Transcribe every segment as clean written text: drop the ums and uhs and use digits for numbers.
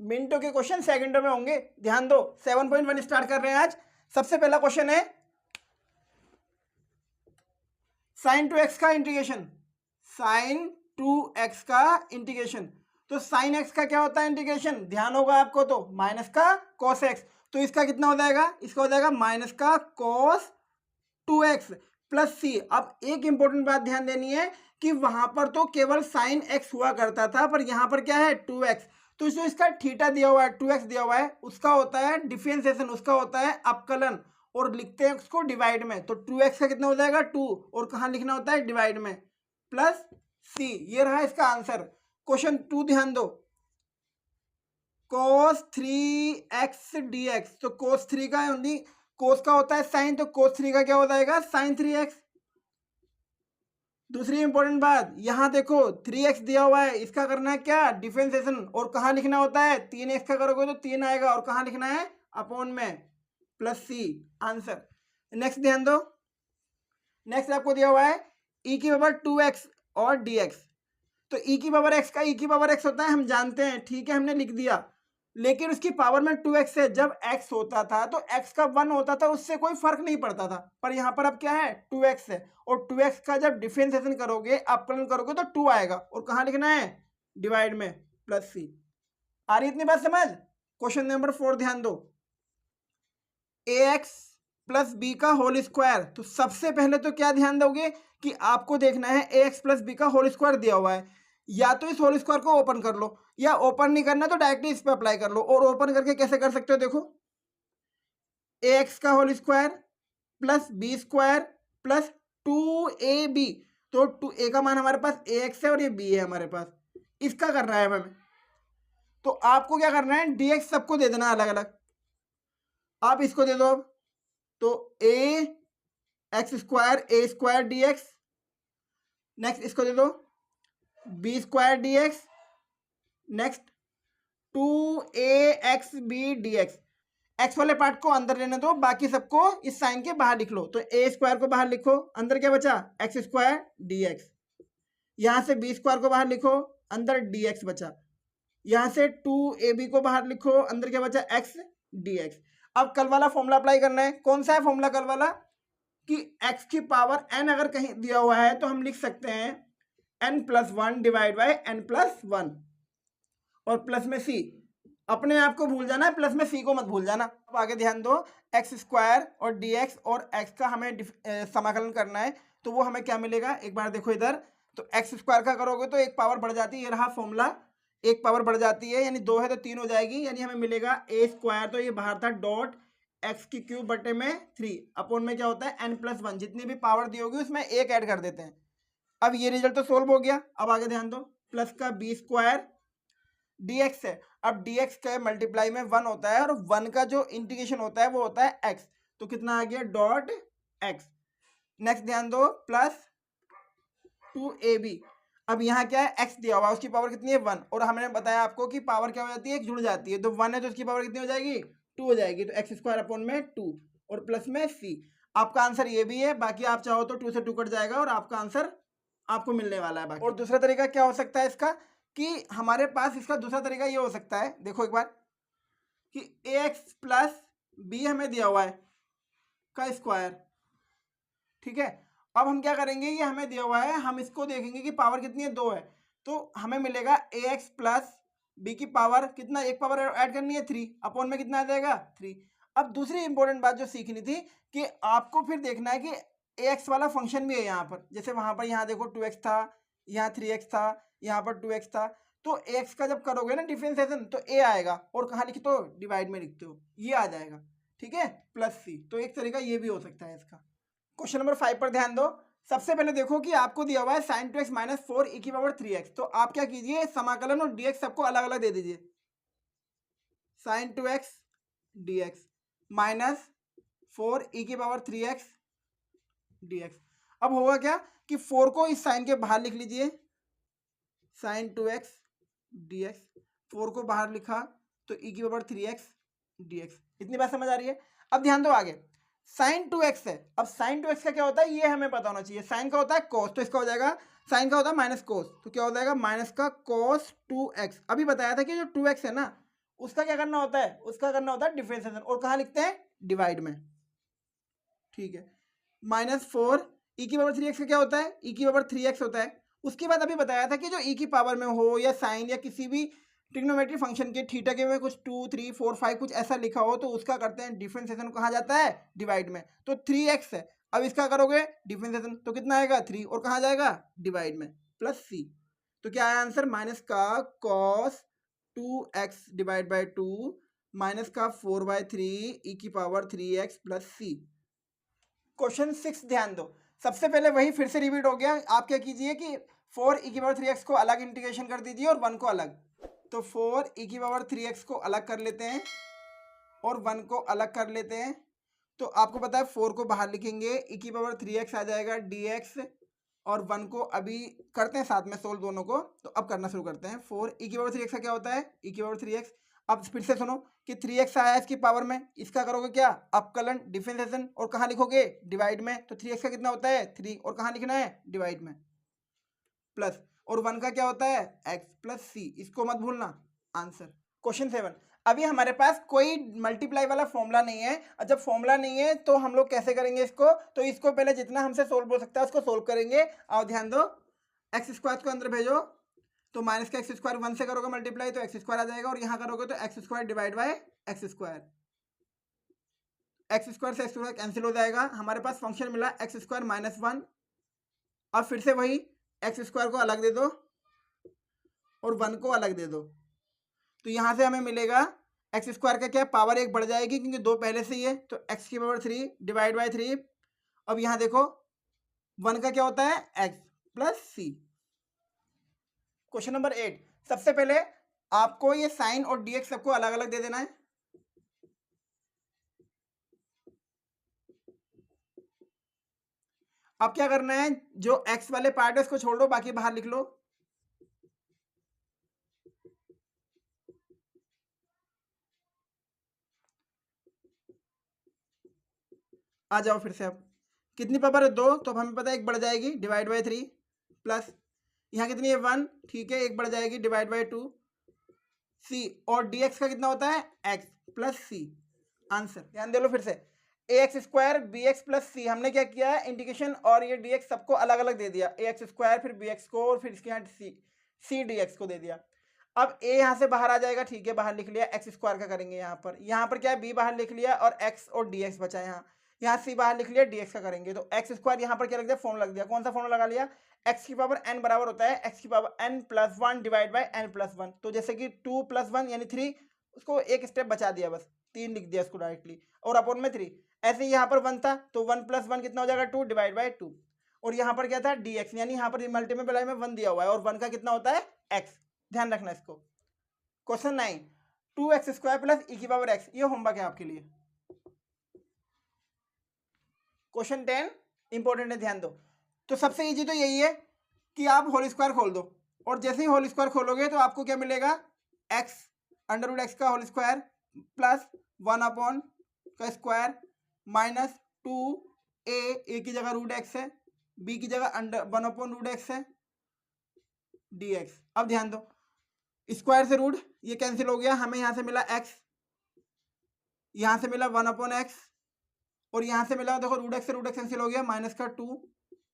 मिनटों के क्वेश्चन सेकंडों में होंगे, ध्यान दो। 7.1 स्टार्ट कर रहे हैं आज। सबसे पहला क्वेश्चन है sin 2x का इंटीग्रेशन। sin 2x का इंटीग्रेशन, तो sin x का क्या होता है इंटीग्रेशन, ध्यान होगा आपको, तो माइनस का cos x, तो इसका कितना हो जाएगा, इसका हो जाएगा माइनस का cos 2x प्लस सी। अब एक इंपॉर्टेंट बात ध्यान देनी है कि वहां पर तो केवल sin x हुआ करता था, पर यहां पर क्या है 2x, तो जो इसका थीटा दिया हुआ है 2x दिया हुआ है उसका होता है डिफरेंशिएशन, उसका होता है अपकलन, और लिखते हैं उसको डिवाइड में। तो 2x का कितना हो जाएगा 2, और कहाँ लिखना होता है डिवाइड में, प्लस सी। ये रहा इसका आंसर। क्वेश्चन 2 ध्यान दो, cos 3x dx, तो cos 3 का ओनली cos का होता है sin, तो cos 3 का क्या हो जाएगा sin 3x। दूसरी इंपॉर्टेंट बात, यहां देखो 3x दिया हुआ है, इसका करना है क्या डिफरेंशिएशन, और कहाँ लिखना होता है 3x का करोगे तो 3 आएगा, और कहाँ लिखना है अपॉन में, प्लस सी आंसर। नेक्स्ट ध्यान दो, नेक्स्ट आपको दिया हुआ है e की पावर 2x और dx, तो e की पावर x का e की पावर x होता है हम जानते हैं, ठीक है हमने लिख दिया, लेकिन उसकी पावर में 2x है। जब x होता था तो x का 1 होता था, उससे कोई फर्क नहीं पड़ता था, पर यहाँ पर अब क्या है 2x है, और 2x का जब डिफरेंशिएशन करोगे अपकलन करोगे तो 2 आएगा, और कहाँ लिखना है डिवाइड में, प्लस सी। आ रही इतनी बात समझ। क्वेश्चन नंबर 4 ध्यान दो, ax प्लस बी का होल स्क्वायर, तो सबसे पहले तो क्या ध्यान दोगे कि आपको देखना है ax प्लस बी का होल स्क्वायर दिया हुआ है, या तो इस होल स्क्वायर को ओपन कर लो, या ओपन नहीं करना तो डायरेक्टली इस पे अप्लाई कर लो। और ओपन करके कैसे कर सकते हो, देखो ax का whole square plus B square plus 2ab, तो 2a का मान हमारे पास ax है और ये b है हमारे पास, इसका करना है हमें। तो आपको क्या करना है dx सबको दे देना अलग अलग, आप इसको दे दो अब, तो a X square A square D X, next इसको दे दो B square D X, next 2ax B D X. X वाले पार्ट को अंदर लेने दो, बाकी सबको इस साइन के बाहर लिख लो। तो ए स्क्वायर को बाहर लिखो, अंदर क्या बचा एक्स स्क्वायर डी एक्स, यहां से बी स्क्वायर को बाहर लिखो, अंदर डी एक्स बचा, यहां से 2ab को बाहर लिखो, अंदर क्या बचा एक्स डी एक्स। अब कल वाला फॉर्मूला अप्लाई करना है। कौन सा है फॉर्मूला कल वाला, कि x की पावर n अगर कहीं दिया हुआ है तो हम लिख सकते हैं n+1 डिवाइड बाय n+1, और प्लस में c। अपने आप को भूल जाना है, प्लस में c को मत भूल जाना। अब आगे ध्यान दो, एक्स स्क्वायर और dx और x का हमें समाकलन करना है, तो वो हमें क्या मिलेगा एक बार देखो इधर, तो एक्स स्क्वायर का करोगे तो एक पावर बढ़ जाती है, ये रहा फॉर्मूला, एक पावर बढ़ जाती है, यानी 2 है तो 3 हो जाएगी, यानी हमें मिलेगा a स्क्वायर, तो ये बाहर था डॉट एक्स की क्यूब बटे में 3 अपॉन में क्या होता है n+1, जितनी भी पावर दी होगी उसमें एक ऐड कर देते हैं। अब ये रिजल्ट तो सोल्व हो गया। अब आगे ध्यान दो, प्लस का बी स्क्वायर dx है, अब dx के मल्टीप्लाई में 1 होता है, और 1 का जो इंटीग्रेशन होता है वो होता है x, तो कितना आ गया डॉट x। नेक्स्ट ध्यान दो, प्लस 2ab, अब यहाँ क्या है x दिया हुआ है, उसकी पावर कितनी है 1, और हमने बताया आपको कि पावर क्या हो जाती है एक जुड़ जाती है, तो 1 है तो उसकी पावर कितनी हो जाएगी 2 हो जाएगी, तो एक्स स्क्वायर अपॉन में 2 और प्लस में c। आपका आंसर ये भी है, बाकी आप चाहो तो 2 से 2 कट जाएगा और आपका आंसर आपको मिलने वाला है बाकी। और दूसरा तरीका क्या हो सकता है इसका, कि हमारे पास इसका दूसरा तरीका ये हो सकता है, देखो एक बार, कि ax प्लस बी हमें दिया हुआ है का स्क्वायर, ठीक है। अब हम क्या करेंगे, ये हमें दिया हुआ है, हम इसको देखेंगे कि पावर कितनी है 2 है, तो हमें मिलेगा ax प्लस बी की पावर कितना, एक पावर ऐड करनी है 3 अपॉन में कितना आ जाएगा 3। अब दूसरी इंपॉर्टेंट बात जो सीखनी थी कि आपको फिर देखना है कि ax वाला फंक्शन भी है यहाँ पर, जैसे वहां पर यहाँ देखो 2x था, यहाँ 3x था, यहाँ पर 2x था, तो x का जब करोगे ना डिफरेंशिएशन तो a आएगा, और कहाँ लिखते हो डिवाइड में लिखते हो, ये आ जाएगा, ठीक है, प्लस c। तो एक तरीका ये भी हो सकता है इसका। क्वेश्चन नंबर 5 पर ध्यान दो। सबसे पहले देखो कि आपको दिया हुआ है sin 2x माइनस 4 e की पावर 3x, तो आप क्या कीजिए समाकलन और dx सबको अलग अलग दे दीजिए, sin 2x dx minus 4 e की पावर 3x dx। अब होगा क्या कि 4 को इस साइन के बाहर लिख लीजिए, sin 2x dx, 4 को बाहर लिखा तो e की पावर 3x dx। इतनी बात समझ आ रही है। अब ध्यान दो आगे, sin 2x है, अब sin 2x का क्या होता है ये हमें पता होना चाहिए, sin का होता है cos, तो इसका हो जाएगा sin का होता है माइनस cos, तो क्या हो जाएगा माइनस का cos 2x। अभी बताया था कि जो 2x है ना उसका क्या करना होता है, उसका करना होता है डिफरेंशिएशन, और कहाँ लिखते हैं, डिवाइड में, ठीक है। -4 e की पावर 3x का क्या होता है, e की पावर 3x होता है। उसके बाद अभी बताया था कि जो e की पावर में हो या साइन या किसी भी ट्रिग्नोमेट्री फंक्शन के थीटा के में कुछ 2 3 4 5 कुछ ऐसा लिखा हो तो उसका करते हैं डिफरेंशिएशन, कहा जाता है डिवाइड में। तो 3x है, अब इसका करोगे डिफरेंशिएशन तो कितना आएगा 3, और कहाँ जाएगा डिवाइड में, प्लस c। तो क्या आया आंसर, माइनस का cos 2x divide by 2 minus का 4/3 e की power 3x plus c। Question 6 ध्यान दो, सबसे पहले वही फिर से रिपीट हो गया। आप क्या कीजिए कि 4 e की पावर 3x को अलग इंटीग्रेशन कर दीजिए और 1 को अलग। तो 4 e की पावर 3x को अलग कर लेते हैं और 1 को अलग कर लेते हैं। तो आपको पता है 4 को बाहर लिखेंगे, e की पावर 3x आ जाएगा dx, और 1 को अभी करते हैं साथ में सोल्व दोनों को। तो अब करना शुरू करते हैं। 4 e की पावर 3x का क्या होता है, e की पावर 3x। अब फिर से सुनो कि 3x आया इसकी पावर में, इसका करोगे क्या अपकलन डिफरेंशिएशन, और कहाँ लिखोगे डिवाइड में। तो 3x का कितना होता है 3, और कहाँ लिखना है डिवाइड में, प्लस, और 1 का क्या होता है x प्लस c, इसको मत भूलना आंसर। क्वेश्चन 7, अभी हमारे पास कोई मल्टीप्लाई वाला फॉर्मूला नहीं है, और जब फॉर्मूला नहीं है तो हम लोग कैसे करेंगे इसको, तो इसको पहले जितना हमसे सोल्व हो सकता है उसको सोल्व करेंगे। और ध्यान दो एक्स स्क्वायर को अंदर भेजो, तो माइनस का एक्स स्क्वायर 1 से करोगे मल्टीप्लाई तो एक्स स्क्वायर आ जाएगा, और यहाँ करोगे तो x square divide by x square, x square से एक्स स्क्वायर कैंसिल हो जाएगा। हमारे पास फंक्शन मिला एक्स स्क्वायर -1। अब फिर से वही एक्स स्क्वायर को अलग दे दो और 1 को अलग दे दो, तो यहाँ से हमें मिलेगा एक्स स्क्वायर का क्या पावर 1 बढ़ जाएगी क्योंकि 2 पहले से ही है, तो एक्स की पावर 3 डिवाइड बाय 3। अब यहाँ देखो 1 का क्या होता है एक्स प्लस सी। क्वेश्चन नंबर 8, सबसे पहले आपको ये साइन और डीएक्स सबको अलग अलग दे देना है। अब क्या करना है, जो एक्स वाले पार्ट है उसको छोड़ दो, बाकी बाहर लिख लो। आ जाओ फिर से, अब कितनी पावर है 2, तो अब हमें पता है 1 बढ़ जाएगी डिवाइड बाय 3, प्लस यहाँ कितनी है 1, ठीक है 1 बढ़ जाएगी डिवाइड बाय 2 सी, और dx का कितना होता है x प्लस सी। आंसर ध्यान दे लो फिर से, ax square b x plus c, हमने क्या किया है इंटीग्रेशन और ये dx सबको अलग अलग दे दिया, ax स्क्वायर फिर bx को और फिर इसके यहाँ सी dx को दे दिया। अब a यहाँ से बाहर आ जाएगा, ठीक है बाहर लिख लिया, एक्स स्क्वायर का करेंगे यहाँ पर क्या है b बाहर लिख लिया और x और dx बचा यहाँ c बाहर लिख लिया, dx का करेंगे। तो एक्स स्क्वायर यहाँ पर क्या लग दिया फॉर्मूला लग दिया, कौन सा फॉर्मूला लगा लिया, x की पावर n बराबर होता है x की power n plus 1 divide by n plus 1। तो जैसे कि 2 प्लस 1 यानी 3, उसको एक स्टेप बचा दिया बस, 3 लिख दिया इसको डायरेक्टली, और अपॉन में 3। ऐसे ही यहाँ पर 1 था तो 1 प्लस 1 कितना हो जाएगा 2 डिवाइड बाई 2, और यहाँ पर क्या था dx, यानी यहाँ पर मल्टीप्लाई में 1 दिया हुआ है और 1 का कितना होता है x, ध्यान रखना इसको। Question 9, 2x square plus e की पावर x, ये होमवर्क है आपके लिए। क्वेश्चन 10 इंपॉर्टेंट है, ध्यान दो। तो सबसे इजी तो यही है कि आप होल स्क्वायर खोल दो, और जैसे ही होल स्क्वायर खोलोगे तो आपको क्या मिलेगा x अंडर रूट एक्स का होल स्क्वायर प्लस 1 अपॉन का स्क्वायर माइनस 2a की जगह रूट एक्स है, b की जगह अंडर 1 अपॉन रूट एक्स है dx। अब ध्यान दो स्क्वायर से रूट ये कैंसिल हो गया, हमें यहाँ से मिला x, यहाँ से मिला 1 अपॉन एक्स, और यहाँ से मिला देखो रूट एक्स से रूट एक्स कैंसिल हो गया माइनस का 2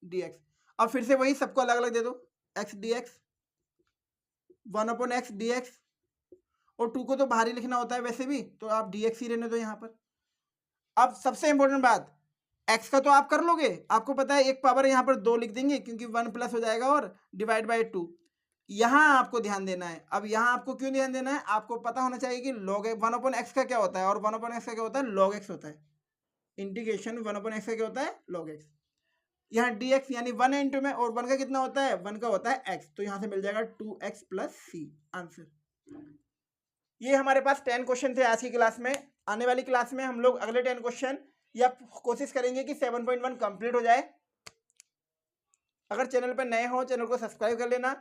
dx। अब फिर से वही सबको अलग अलग दे दो, x dx 1 upon x dx, और 2 को तो बाहर ही लिखना होता है वैसे भी, तो आप dx ही रहने दो यहाँ पर। अब सबसे इंपॉर्टेंट बात, x का तो आप कर लोगे, आपको पता है एक पावर यहाँ पर 2 लिख देंगे क्योंकि 1 प्लस हो जाएगा और डिवाइड बाई 2। यहाँ आपको ध्यान देना है। अब यहाँ आपको क्यों ध्यान देना है, आपको पता होना चाहिए कि log 1 अपॉन एक्स का क्या होता है, और 1 अपॉन एक्स का क्या होता है log x होता है। इंटीग्रेशन 1 अपॉन एक्स का क्या होता है log x। यहाँ dx यानी 1 है इंटू में, और 1 का कितना होता है 1 का होता है x, तो यहाँ से मिल जाएगा 2x प्लस सी। आंसर ये हमारे पास 10 क्वेश्चन थे आज की क्लास में। आने वाली क्लास में हम लोग अगले 10 क्वेश्चन या कोशिश करेंगे कि 7.1 कंप्लीट हो जाए। अगर चैनल पर नए हो चैनल को सब्सक्राइब कर लेना।